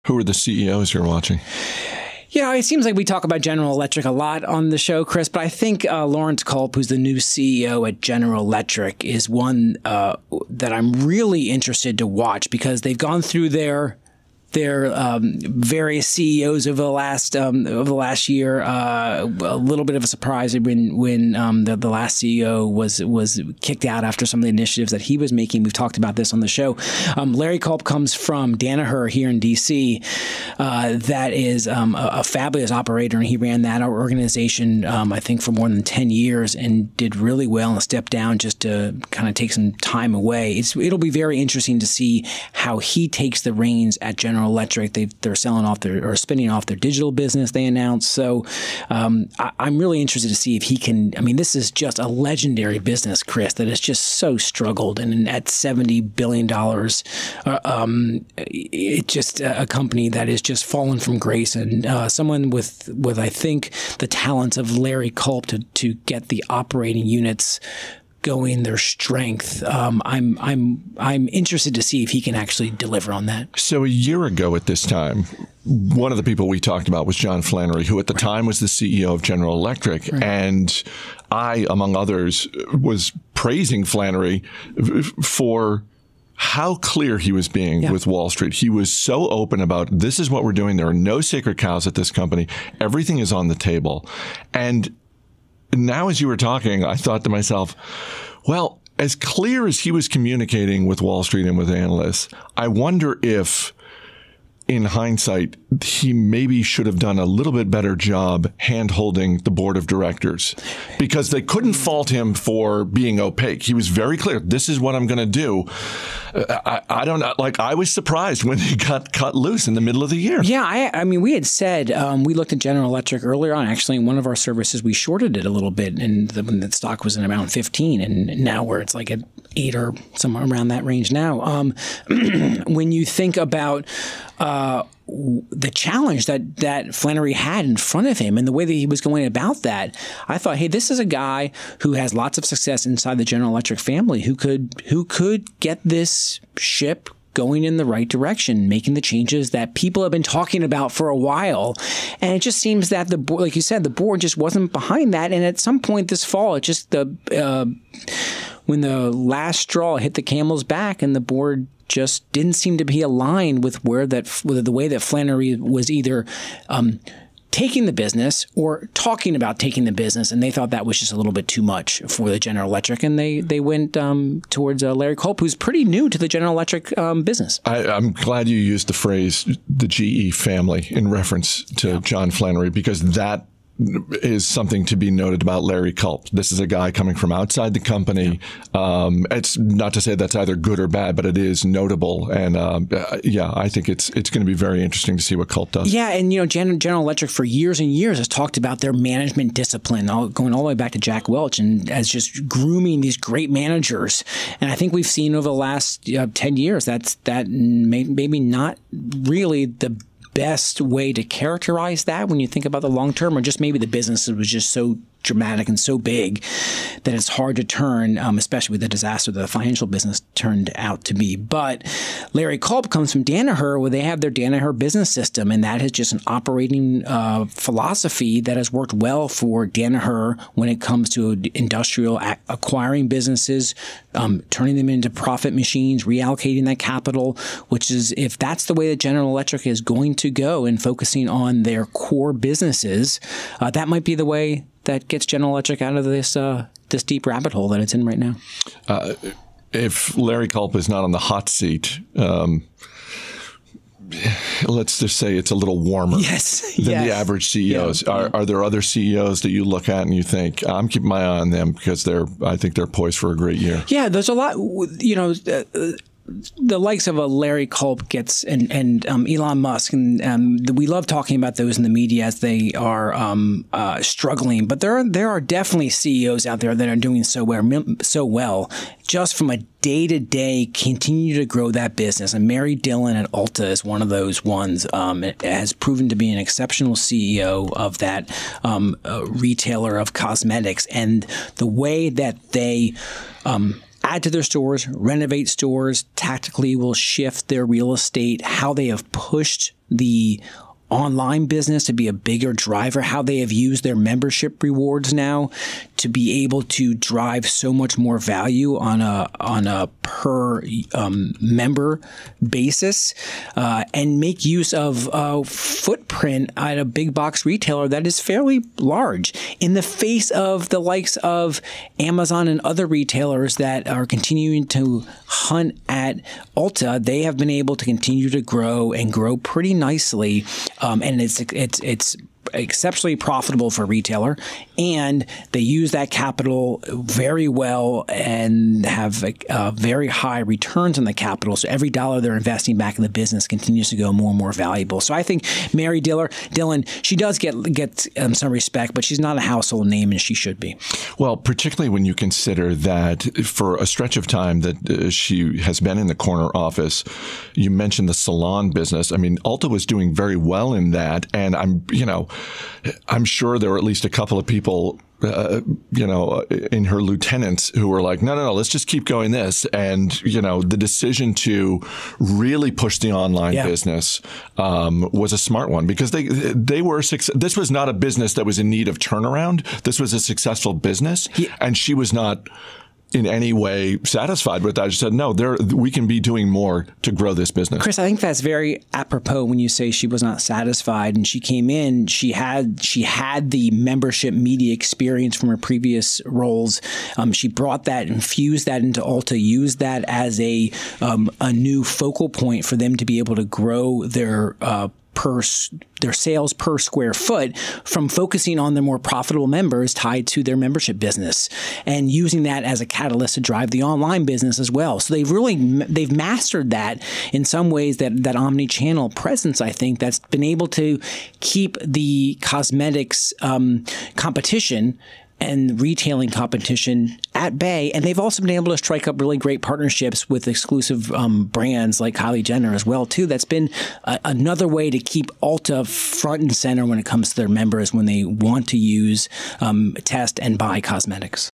Who are the CEOs you're watching? Yeah, it seems like we talk about General Electric a lot on the show, Chris, but I think Lawrence Culp, who's the new CEO at General Electric, is one that I'm really interested to watch because they've gone through their various CEOs over the last year. A little bit of a surprise when the last CEO was kicked out after some of the initiatives that he was making. We've talked about this on the show. Larry Culp comes from Danaher here in D.C. That is a fabulous operator, and he ran that organization I think for more than 10 years and did really well and stepped down just to kind of take some time away. It'll be very interesting to see how he takes the reins at General Electric. They're selling off or spinning off their digital business, they announced. So I'm really interested to see if he can. I mean, this is just a legendary business, Chris, that has just so struggled. And at $70 billion, it's just a company that is just fallen from grace. And someone with I think the talents of Larry Culp to get the operating units going, their strength. I'm interested to see if he can actually deliver on that. So a year ago at this time, one of the people we talked about was John Flannery, who at the time was the CEO of General Electric. Right. And I, among others, was praising Flannery for how clear he was being with Wall Street. He was so open about, this is what we're doing. There are no sacred cows at this company. Everything is on the table. And now, as you were talking, I thought to myself, well, as clear as he was communicating with Wall Street and with analysts, I wonder if, in hindsight, he maybe should have done a little bit better job hand-holding the board of directors, because they couldn't fault him for being opaque. He was very clear. This is what I'm going to do. I don't know. Like, I was surprised when he got cut loose in the middle of the year. Yeah, I mean, we had said we looked at General Electric earlier on. Actually, in one of our services, we shorted it a little bit, and when the stock was in around 15, and now where it's like at 8 or somewhere around that range now. When you think about the challenge that Flannery had in front of him and the way that he was going about that, I thought, hey, this is a guy who has lots of success inside the General Electric family who could get this ship going in the right direction, making the changes that people have been talking about for a while. And it just seems that the board, like you said, the board just wasn't behind that. And at some point this fall, it just when the last straw hit the camel's back and the board just didn't seem to be aligned with with the way that Flannery was either taking the business or talking about taking the business, and they thought that was just a little bit too much for the General Electric, and they went towards Larry Culp, who's pretty new to the General Electric business. I'm glad you used the phrase the GE family in reference to John Flannery, because that is something to be noted about Larry Culp. This is a guy coming from outside the company. It's not to say that's either good or bad, but it is notable. And I think it's going to be very interesting to see what Culp does. Yeah, and General Electric for years and years has talked about their management discipline, going all the way back to Jack Welch, and as just grooming these great managers. And I think we've seen over the last 10 years that maybe not really the best way to characterize that when you think about the long term, or just maybe the business was just so dramatic and so big that it's hard to turn, especially with the disaster that the financial business turned out to be. But Larry Culp comes from Danaher, where they have their Danaher business system, and that is just an operating philosophy that has worked well for Danaher when it comes to industrial acquiring businesses, turning them into profit machines, reallocating that capital, which is, if that's the way that General Electric is going to go and focusing on their core businesses, that might be the way that gets General Electric out of this deep rabbit hole that it's in right now. If Larry Culp is not on the hot seat, let's just say it's a little warmer than the average CEOs. Yeah. Are there other CEOs that you look at and you think, I'm keeping my eye on them because I think they're poised for a great year? Yeah, there's a lot, the likes of a Larry Culp and Elon Musk, and we love talking about those in the media as they are struggling. But there are definitely CEOs out there that are doing so well, just from a day-to-day continue to grow that business. And Mary Dillon at Ulta is one of those ones. It has proven to be an exceptional CEO of that retailer of cosmetics, and the way that they add to their stores, renovate stores, tactically will shift their real estate, how they have pushed the online business to be a bigger driver, how they have used their membership rewards now to be able to drive so much more value on a per member basis, and make use of footprint at a big box retailer that is fairly large in the face of the likes of Amazon and other retailers that are continuing to hunt at Ulta. They have been able to continue to grow and grow pretty nicely. And it's exceptionally profitable for a retailer, and they use that capital very well and have very high returns on the capital. So every dollar they're investing back in the business continues to go more and more valuable. So I think Mary Dillon, she does get some respect, but she's not a household name, and she should be. Well, particularly when you consider that for a stretch of time that she has been in the corner office. You mentioned the salon business. I mean, Ulta was doing very well in that, and I'm sure there were at least a couple of people, in her lieutenants who were like, no, let's just keep going this. And, the decision to really push the online business was a smart one, because they were this was not a business that was in need of turnaround. This was a successful business, and she was not in any way satisfied with that. She said, no, we can be doing more to grow this business. Chris, I think that's very apropos when you say she was not satisfied. And she came in, she had the membership media experience from her previous roles. She brought that, infused that into Ulta, used that as a new focal point for them to be able to grow their sales per square foot from focusing on the more profitable members tied to their membership business, and using that as a catalyst to drive the online business as well. So they've mastered that in some ways, that omni-channel presence, I think, that's been able to keep the cosmetics competition and retailing competition at bay. And they've also been able to strike up really great partnerships with exclusive brands like Kylie Jenner as well, too. That's been another way to keep Ulta front and center when it comes to their members when they want to use, test, and buy cosmetics.